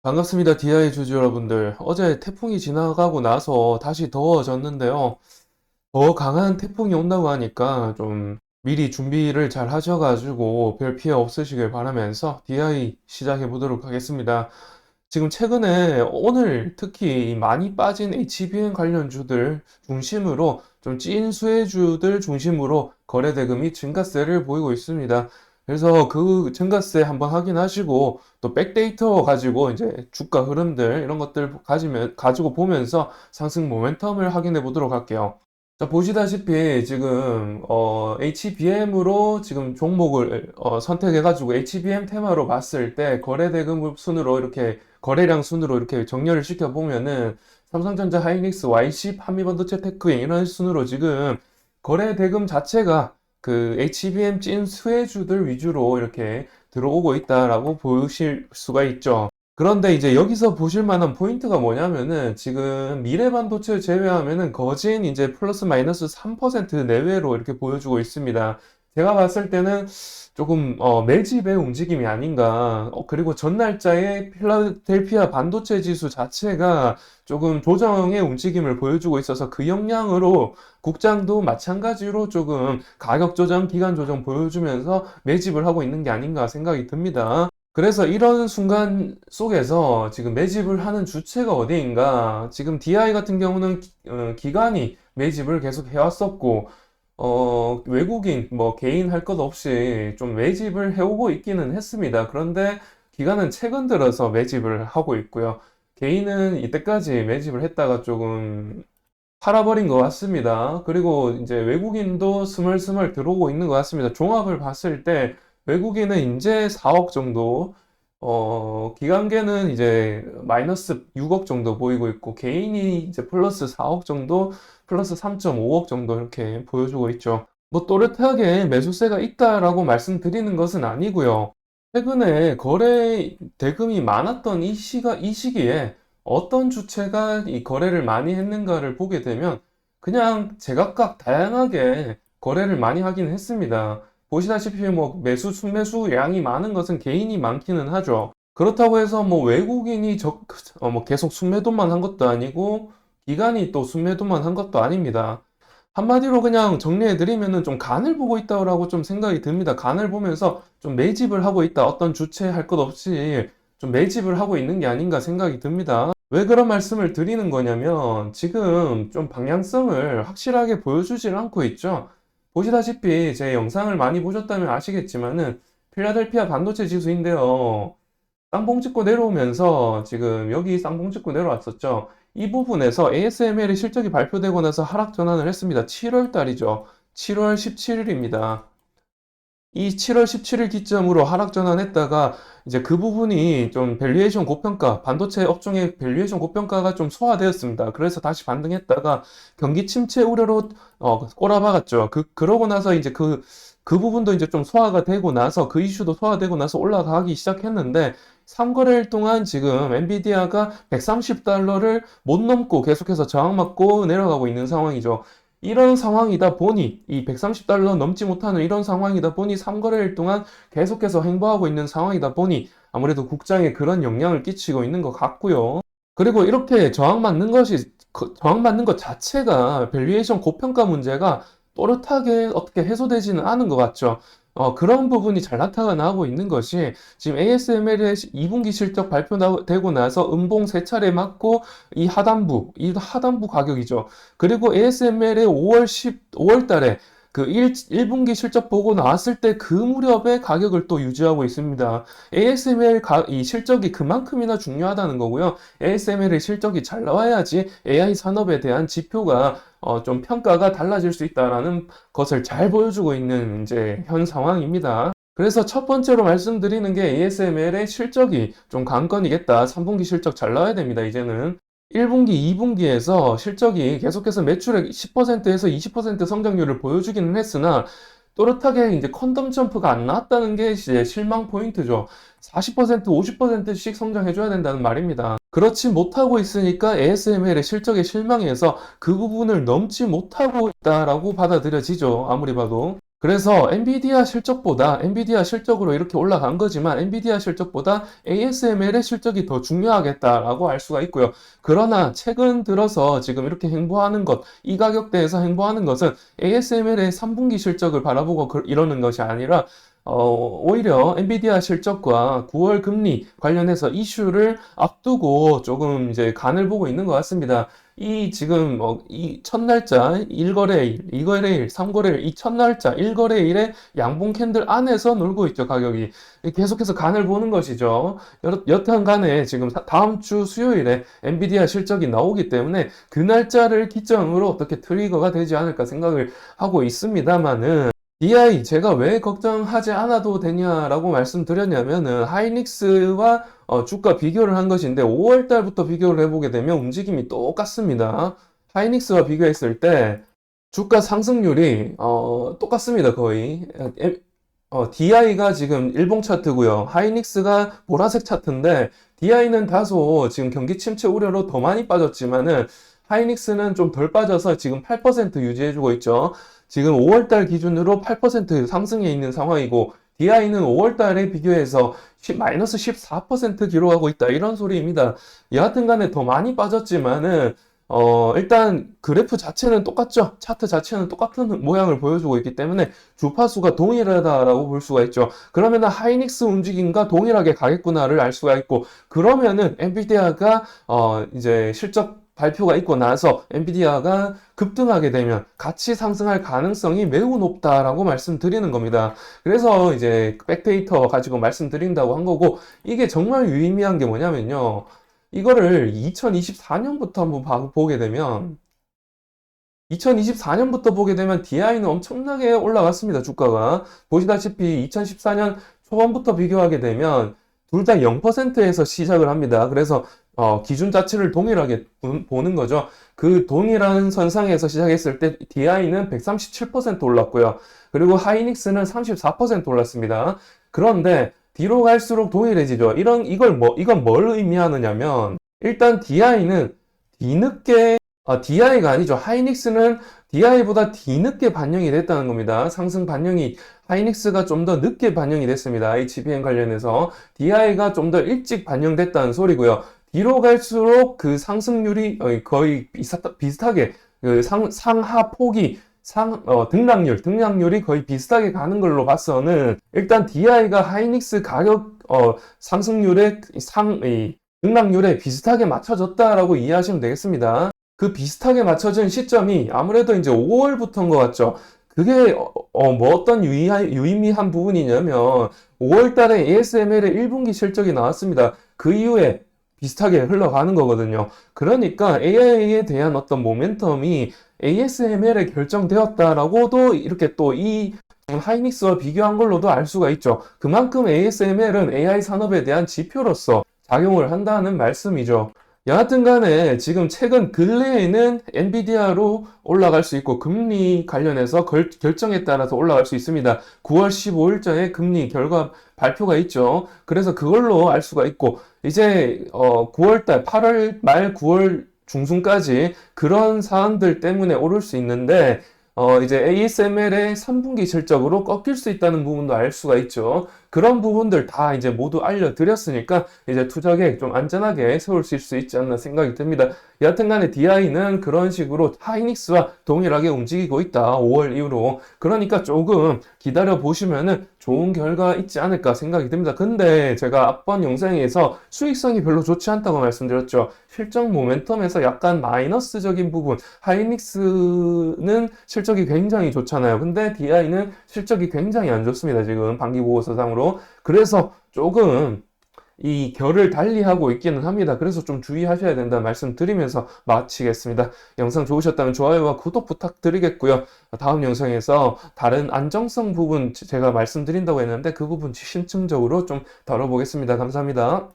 반갑습니다. DI 주주 여러분들. 어제 태풍이 지나가고 나서 다시 더워졌는데요. 더 강한 태풍이 온다고 하니까 좀 미리 준비를 잘 하셔가지고 별 피해 없으시길 바라면서 DI 시작해 보도록 하겠습니다. 지금 최근에 오늘 특히 많이 빠진 HBM 관련주들 중심으로 좀 찐 수혜주들 중심으로 거래 대금이 증가세를 보이고 있습니다. 그래서 그 증가세 한번 확인하시고 또 백데이터 가지고 이제 주가 흐름들 이런 것들 가지고 보면서 상승 모멘텀을 확인해 보도록 할게요. 자, 보시다시피 지금 HBM으로 지금 종목을 선택해가지고 HBM 테마로 봤을 때 거래 대금 순으로 이렇게 거래량 순으로 이렇게 정렬을 시켜 보면은 삼성전자, 하이닉스, YC, 한미반도체, 테크인 이런 순으로 지금 거래 대금 자체가 그 HBM 찐 수혜주들 위주로 이렇게 들어오고 있다라고 보실 수가 있죠. 그런데 이제 여기서 보실 만한 포인트가 뭐냐면은 지금 미래반도체를 제외하면은 거진 이제 플러스 마이너스 3% 내외로 이렇게 보여주고 있습니다. 제가 봤을 때는 조금 매집의 움직임이 아닌가. 그리고 전날짜의 필라델피아 반도체 지수 자체가 조금 조정의 움직임을 보여주고 있어서 그 영향으로 국장도 마찬가지로 조금 가격 조정, 기간 조정 보여주면서 매집을 하고 있는 게 아닌가 생각이 듭니다. 그래서 이런 순간 속에서 지금 매집을 하는 주체가 어디인가? 지금 DI 같은 경우는 기관이 매집을 계속 해왔었고, 외국인, 뭐, 개인 할 것 없이 좀 매집을 해오고 있기는 했습니다. 그런데 기관은 최근 들어서 매집을 하고 있고요. 개인은 이때까지 매집을 했다가 조금 팔아버린 것 같습니다. 그리고 이제 외국인도 스멀스멀 들어오고 있는 것 같습니다. 종합을 봤을 때 외국인은 이제 4억 정도, 기관계는 이제 마이너스 6억 정도 보이고 있고, 개인이 이제 플러스 4억 정도, 플러스 3.5억 정도 이렇게 보여주고 있죠. 뭐 또렷하게 매수세가 있다라고 말씀드리는 것은 아니고요. 최근에 거래 대금이 많았던 이 시기에 어떤 주체가 이 거래를 많이 했는가를 보게 되면 그냥 제각각 다양하게 거래를 많이 하긴 했습니다. 보시다시피 뭐 매수, 순매수 양이 많은 것은 개인이 많기는 하죠. 그렇다고 해서 뭐 외국인이 뭐 계속 순매도만 한 것도 아니고 기관이 또 순매도만 한 것도 아닙니다. 한마디로 그냥 정리해드리면은 좀 간을 보고 있다고 좀 생각이 듭니다. 간을 보면서 좀 매집을 하고 있다. 어떤 주체 할 것 없이 좀 매집을 하고 있는 게 아닌가 생각이 듭니다. 왜 그런 말씀을 드리는 거냐면 지금 좀 방향성을 확실하게 보여주질 않고 있죠. 보시다시피 제 영상을 많이 보셨다면 아시겠지만은 필라델피아 반도체 지수인데요. 쌍봉 찍고 내려오면서 지금 여기 쌍봉 찍고 내려왔었죠. 이 부분에서 ASML의 실적이 발표되고 나서 하락 전환을 했습니다. 7월 달이죠. 7월 17일입니다. 이 7월 17일 기점으로 하락 전환했다가 이제 그 부분이 좀 밸류에이션 고평가, 반도체 업종의 밸류에이션 고평가가 좀 소화되었습니다. 그래서 다시 반등했다가 경기 침체 우려로 꼬라박았죠. 그러고 나서 이제 그 부분도 이제 좀 소화가 되고 나서 그 이슈도 소화되고 나서 올라가기 시작했는데 3거래일 동안 지금 엔비디아가 130달러를 못 넘고 계속해서 저항받고 내려가고 있는 상황이죠. 이런 상황이다 보니 이 130달러 넘지 못하는 이런 상황이다 보니 3거래일 동안 계속해서 행보하고 있는 상황이다 보니 아무래도 국장에 그런 영향을 끼치고 있는 것 같고요. 그리고 이렇게 저항받는 것 자체가 밸류에이션 고평가 문제가 또렷하게 어떻게 해소되지는 않은 것 같죠. 그런 부분이 잘 나타나고 있는 것이 지금 ASML의 2분기 실적 발표되고 나서 음봉 3차례 맞고 이 하단부 가격이죠. 그리고 ASML의 5월 달에 그 1분기 실적 보고 나왔을 때 그 무렵에 가격을 또 유지하고 있습니다. ASML 이 실적이 그만큼이나 중요하다는 거고요. ASML의 실적이 잘 나와야지 AI 산업에 대한 지표가 좀 평가가 달라질 수 있다라는 것을 잘 보여주고 있는 이제 현 상황입니다. 그래서 첫 번째로 말씀드리는 게 ASML의 실적이 좀 관건이겠다. 3분기 실적 잘 나와야 됩니다, 이제는. 1분기, 2분기에서 실적이 계속해서 매출액 10%에서 20% 성장률을 보여주기는 했으나 또렷하게 이제 퀀텀 점프가 안 나왔다는 게 이제 실망 포인트죠. 40%, 50%씩 성장해줘야 된다는 말입니다. 그렇지 못하고 있으니까 ASML의 실적에 실망해서 그 부분을 넘지 못하고 있다라고 받아들여지죠. 아무리 봐도. 그래서 엔비디아 실적으로 이렇게 올라간 거지만 엔비디아 실적보다 ASML의 실적이 더 중요하겠다라고 할 수가 있고요. 그러나 최근 들어서 지금 이렇게 행보하는 것, 이 가격대에서 행보하는 것은 ASML의 3분기 실적을 바라보고 이러는 것이 아니라 오히려 엔비디아 실적과 9월 금리 관련해서 이슈를 앞두고 조금 이제 간을 보고 있는 것 같습니다. 이 지금 이 첫날짜 1거래일, 2거래일, 3거래일, 이 첫날짜 1거래일에 양봉 캔들 안에서 놀고 있죠, 가격이. 계속해서 간을 보는 것이죠. 여튼 간에 지금 다음 주 수요일에 엔비디아 실적이 나오기 때문에 그 날짜를 기점으로 어떻게 트리거가 되지 않을까 생각을 하고 있습니다만은 DI 제가 왜 걱정하지 않아도 되냐라고 말씀드렸냐면은 하이닉스와 주가 비교를 한 것인데 5월 달부터 비교를 해보게 되면 움직임이 똑같습니다. 하이닉스와 비교했을 때 주가 상승률이 똑같습니다, 거의. DI가 지금 일봉 차트고요. 하이닉스가 보라색 차트인데 DI는 다소 지금 경기 침체 우려로 더 많이 빠졌지만은 하이닉스는 좀 덜 빠져서 지금 8% 유지해주고 있죠. 지금 5월달 기준으로 8% 상승해 있는 상황이고 DI는 5월달에 비교해서 마이너스 14% 기록하고 있다. 이런 소리입니다. 여하튼 간에 더 많이 빠졌지만은 일단 그래프 자체는 똑같죠. 차트 자체는 똑같은 모양을 보여주고 있기 때문에 주파수가 동일하다라고 볼 수가 있죠. 그러면은 하이닉스 움직임과 동일하게 가겠구나를 알 수가 있고, 그러면은 엔비디아가 이제 실적 발표가 있고 나서 엔비디아가 급등하게 되면 같이 상승할 가능성이 매우 높다라고 말씀드리는 겁니다. 그래서 이제 백데이터 가지고 말씀드린다고 한 거고, 이게 정말 유의미한 게 뭐냐면요. 이거를 2024년부터 한번 보게 되면 2024년부터 보게 되면 DI는 엄청나게 올라갔습니다. 주가가. 보시다시피 2014년 초반부터 비교하게 되면 둘 다 0%에서 시작을 합니다. 그래서 기준 자체를 동일하게 보는 거죠. 그 동일한 선상에서 시작했을 때 DI는 137% 올랐고요. 그리고 하이닉스는 34% 올랐습니다. 그런데 뒤로 갈수록 동일해지죠. 이건 뭘 의미하느냐면, 일단 DI는 DI가 아니죠. 하이닉스는 DI보다 뒤늦게 반영이 됐다는 겁니다. 상승 반영이, 하이닉스가 좀 더 늦게 반영이 됐습니다. HBM 관련해서. DI가 좀 더 일찍 반영됐다는 소리고요. 뒤로 갈수록 그 상승률이 거의 비슷하게, 그 상하폭이, 등락률이 거의 비슷하게 가는 걸로 봐서는, 일단 DI가 하이닉스 가격, 상승률의 등락률에 비슷하게 맞춰졌다라고 이해하시면 되겠습니다. 그 비슷하게 맞춰진 시점이 아무래도 이제 5월부터인 것 같죠. 그게 뭐 어떤 유의미한 부분이냐면 5월 달에 ASML의 1분기 실적이 나왔습니다. 그 이후에 비슷하게 흘러가는 거거든요. 그러니까 AI에 대한 어떤 모멘텀이 ASML에 결정되었다라고도 이렇게 또 이 하이닉스와 비교한 걸로도 알 수가 있죠. 그만큼 ASML은 AI 산업에 대한 지표로서 작용을 한다는 말씀이죠. 여하튼 간에 지금 최근 근래에는 엔비디아로 올라갈 수 있고 금리 관련해서 결정에 따라서 올라갈 수 있습니다. 9월 15일자에 금리 결과 발표가 있죠. 그래서 그걸로 알 수가 있고, 이제 9월달 8월 말 9월 중순까지 그런 사안들 때문에 오를 수 있는데, 이제 ASML의 3분기 실적으로 꺾일 수 있다는 부분도 알 수가 있죠. 그런 부분들 다 이제 모두 알려드렸으니까 이제 투자 계획 좀 안전하게 세우실 수 있지 않나 생각이 듭니다. 여하튼 간에 DI는 그런 식으로 하이닉스와 동일하게 움직이고 있다. 5월 이후로. 그러니까 조금 기다려 보시면은 좋은 결과 있지 않을까 생각이 듭니다. 근데 제가 앞번 영상에서 수익성이 별로 좋지 않다고 말씀드렸죠. 실적 모멘텀에서 약간 마이너스적인 부분, 하이닉스는 실적이 굉장히 좋잖아요. 근데 DI는 실적이 굉장히 안 좋습니다. 지금 반기보고서상으로. 그래서 조금 이 결을 달리하고 있기는 합니다. 그래서 좀 주의하셔야 된다 말씀드리면서 마치겠습니다. 영상 좋으셨다면 좋아요와 구독 부탁드리겠고요. 다음 영상에서 다른 안정성 부분 제가 말씀드린다고 했는데 그 부분 심층적으로 좀 다뤄보겠습니다. 감사합니다.